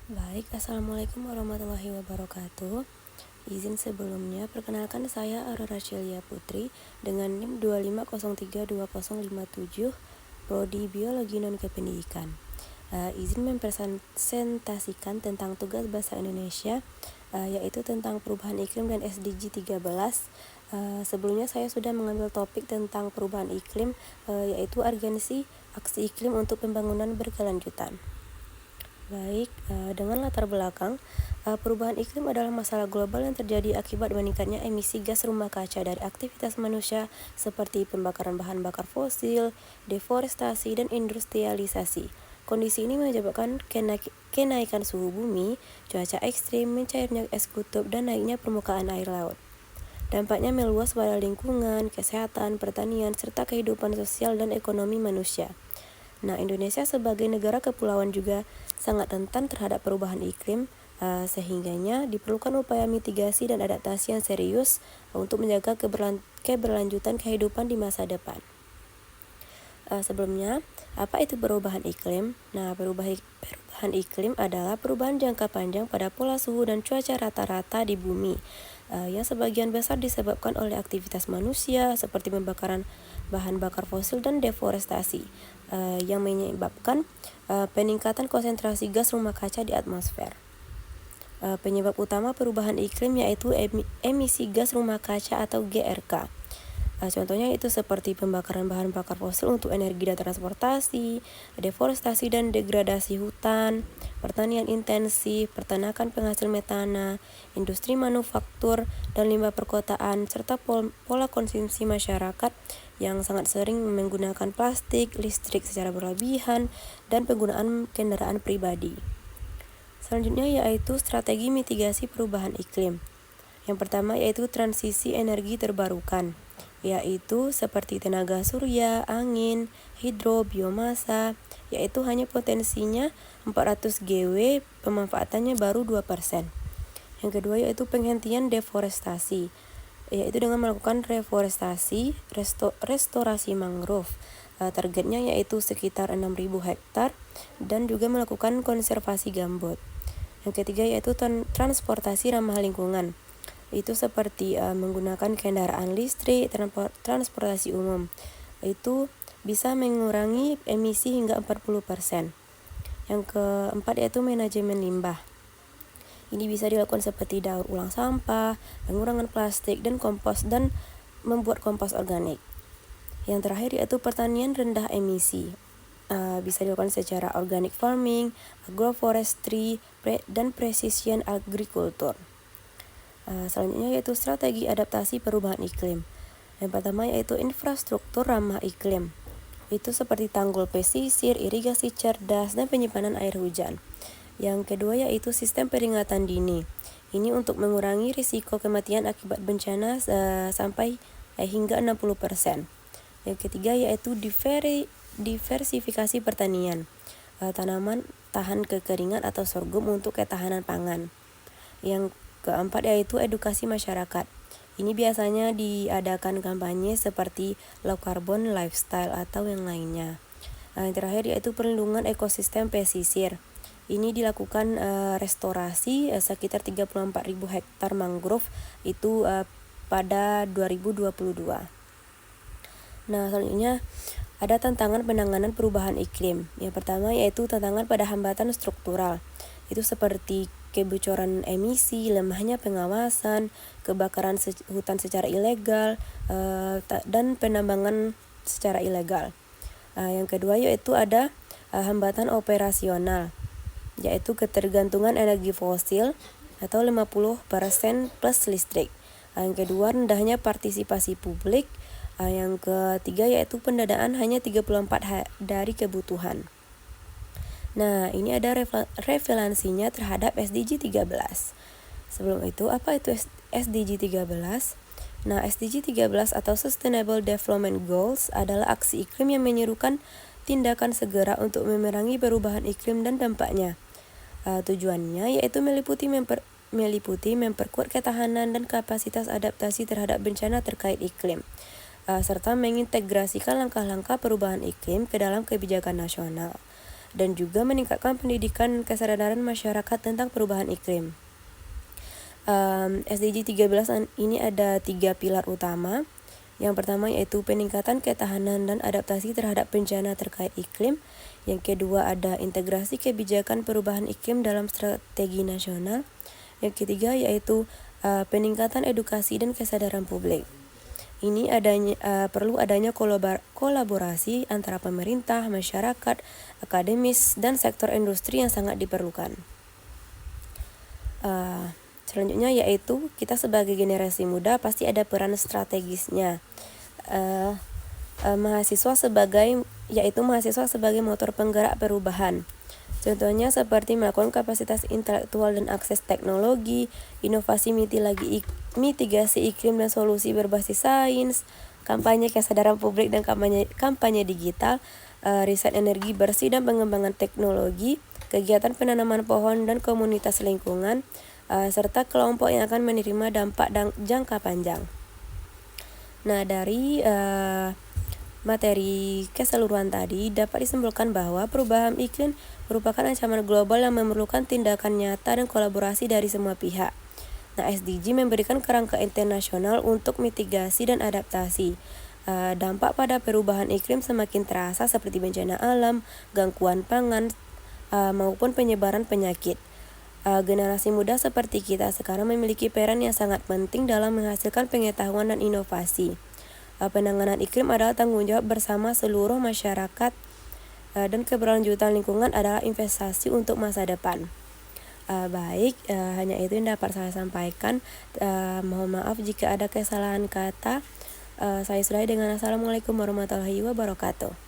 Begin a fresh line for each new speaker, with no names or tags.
Baik, Assalamualaikum warahmatullahi wabarakatuh. Izin sebelumnya, perkenalkan saya Aurora Celia Putri dengan NIM 2503257, Prodi Biologi Non-Kependidikan. Izin mempresentasikan tentang tugas bahasa Indonesia, yaitu tentang perubahan iklim dan SDG 13. Sebelumnya saya sudah mengambil topik tentang perubahan iklim, yaitu urgensi aksi iklim untuk pembangunan berkelanjutan. Baik, dengan latar belakang, perubahan iklim adalah masalah global yang terjadi akibat meningkatnya emisi gas rumah kaca dari aktivitas manusia seperti pembakaran bahan bakar fosil, deforestasi, dan industrialisasi. Kondisi ini menyebabkan kenaikan suhu bumi, cuaca ekstrim, mencairnya es kutub, dan naiknya permukaan air laut. Dampaknya meluas pada lingkungan, kesehatan, pertanian, serta kehidupan sosial dan ekonomi manusia. Nah, Indonesia sebagai negara kepulauan juga sangat rentan terhadap perubahan iklim, sehingganya diperlukan upaya mitigasi dan adaptasi yang serius untuk menjaga keberlanjutan kehidupan di masa depan. Sebelumnya, apa itu perubahan iklim? Nah, perubahan iklim adalah perubahan jangka panjang pada pola suhu dan cuaca rata-rata di bumi, yang sebagian besar disebabkan oleh aktivitas manusia seperti pembakaran bahan bakar fosil dan deforestasi, yang menyebabkan peningkatan konsentrasi gas rumah kaca di atmosfer. Penyebab utama perubahan iklim yaitu emisi gas rumah kaca atau GRK. Contohnya itu seperti pembakaran bahan bakar fosil untuk energi dan transportasi, deforestasi dan degradasi hutan, pertanian intensif, peternakan penghasil metana, industri manufaktur dan limbah perkotaan, serta pola konsumsi masyarakat yang sangat sering menggunakan plastik, listrik secara berlebihan, dan penggunaan kendaraan pribadi. Selanjutnya yaitu strategi mitigasi perubahan iklim. Yang pertama yaitu transisi energi terbarukan, yaitu seperti tenaga surya, angin, hidro, biomasa, yaitu hanya potensinya 400 GW, pemanfaatannya baru 2%. Yang kedua yaitu penghentian deforestasi, yaitu dengan melakukan reforestasi, restorasi mangrove. Targetnya yaitu sekitar 6.000 hektar dan juga melakukan konservasi gambut. Yang ketiga yaitu transportasi ramah lingkungan. Itu seperti menggunakan kendaraan listrik, transportasi umum. Itu bisa mengurangi emisi hingga 40%. Yang keempat yaitu manajemen limbah. Ini bisa dilakukan seperti daur ulang sampah, pengurangan plastik dan kompos, dan membuat kompos organik. Yang terakhir yaitu pertanian rendah emisi. Bisa dilakukan secara organic farming, agroforestry, dan precision agriculture. Selanjutnya yaitu strategi adaptasi perubahan iklim. Yang pertama yaitu infrastruktur ramah iklim. Itu seperti tanggul pesisir, irigasi cerdas, dan penyimpanan air hujan. Yang kedua yaitu sistem peringatan dini. Ini untuk mengurangi risiko kematian akibat bencana sampai hingga 60%. Yang ketiga yaitu diversifikasi pertanian. Tanaman tahan kekeringan atau sorghum untuk ketahanan pangan. Yang keempat yaitu edukasi masyarakat. Ini biasanya diadakan kampanye seperti low carbon lifestyle atau yang lainnya. Yang terakhir yaitu perlindungan ekosistem pesisir. Ini dilakukan restorasi sekitar 34.000 hektar mangrove itu pada 2022. Nah, selanjutnya ada tantangan penanganan perubahan iklim. Yang pertama yaitu tantangan pada hambatan struktural. Itu seperti kebocoran emisi, lemahnya pengawasan, kebakaran hutan secara ilegal, dan penambangan secara ilegal. Yang kedua yaitu ada hambatan operasional, yaitu ketergantungan energi fosil atau 50% plus listrik. Yang kedua rendahnya partisipasi publik. Yang ketiga yaitu pendanaan hanya 34 dari kebutuhan. Nah, ini ada referensinya terhadap SDG 13. Sebelum itu, apa itu SDG 13? Nah, SDG 13 atau Sustainable Development Goals adalah aksi iklim yang menyerukan tindakan segera untuk memerangi perubahan iklim dan dampaknya. Tujuannya yaitu meliputi memperkuat ketahanan dan kapasitas adaptasi terhadap bencana terkait iklim, serta mengintegrasikan langkah-langkah perubahan iklim ke dalam kebijakan nasional. dan juga meningkatkan pendidikan dan kesadaran masyarakat tentang perubahan iklim. SDG 13 ini ada 3 pilar utama. Yang pertama yaitu peningkatan ketahanan dan adaptasi terhadap bencana terkait iklim. Yang kedua ada integrasi kebijakan perubahan iklim dalam strategi nasional. Yang ketiga yaitu peningkatan edukasi dan kesadaran publik. Ini perlu adanya kolaborasi antara pemerintah, masyarakat, akademis, dan sektor industri yang sangat diperlukan. Selanjutnya yaitu kita sebagai generasi muda pasti ada peran strategisnya. Mahasiswa sebagai motor penggerak perubahan. Contohnya seperti melakukan kapasitas intelektual dan akses teknologi, inovasi mitigasi iklim dan solusi berbasis sains, kampanye kesadaran publik dan kampanye digital, riset energi bersih dan pengembangan teknologi, kegiatan penanaman pohon dan komunitas lingkungan, serta kelompok yang akan menerima dampak jangka panjang. Nah, dari materi keseluruhan tadi dapat disimpulkan bahwa perubahan iklim merupakan ancaman global yang memerlukan tindakan nyata dan kolaborasi dari semua pihak. Nah, SDG memberikan kerangka internasional untuk mitigasi dan adaptasi. Dampak pada perubahan iklim semakin terasa seperti bencana alam, gangguan pangan, maupun penyebaran penyakit. Generasi muda seperti kita sekarang memiliki peran yang sangat penting dalam menghasilkan pengetahuan dan inovasi. Penanganan iklim adalah tanggung jawab bersama seluruh masyarakat dan keberlanjutan lingkungan adalah investasi untuk masa depan. Hanya itu yang dapat saya sampaikan. Mohon maaf jika ada kesalahan kata. Saya sudahi dengan Assalamualaikum warahmatullahi wabarakatuh.